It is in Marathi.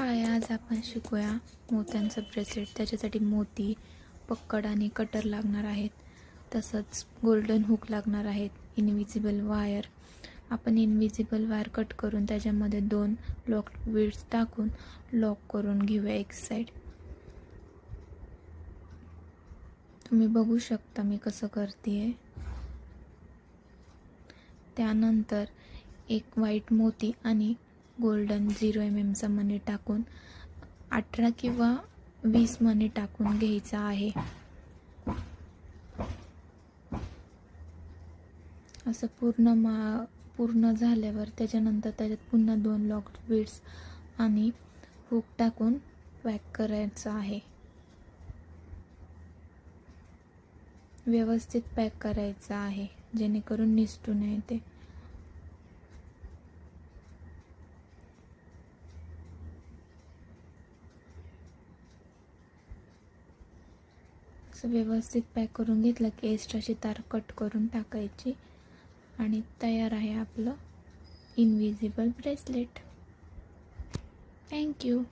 हाय, आज आपण शिकूया मोत्यांचं ब्रेसलेट. त्याच्यासाठी मोती, पक्कड आणि कटर लागणार आहेत. तसंच गोल्डन हुक लागणार आहेत. Invisible wire. आपण इनविजिबल वायर कट करून त्याच्यामध्ये 2 लॉक बीड्स टाकून लॉक करून घेऊया एक साईड. तुम्ही बघू शकता मी कसं करते. त्यानंतर एक व्हाईट मोती आणि गोल्डन 0 mm चा मणी टाकून 18 किंवा 20 मणी टाकून घ्यायचा आहे. असं पूर्ण झाल्यावर त्याच्यानंतर त्याच्यात पुन्हा 2 लॉक बीड्स आणि हुक टाकून पॅक करायचं आहे. व्यवस्थित पॅक करायचं आहे जेणेकरून निसटू नये ते. असं व्यवस्थित पॅक करून घेतलं की एक्स्ट्राची तार कट करून टाकायची आणि तयार आहे आपलं इनविजिबल ब्रेसलेट. थँक्यू.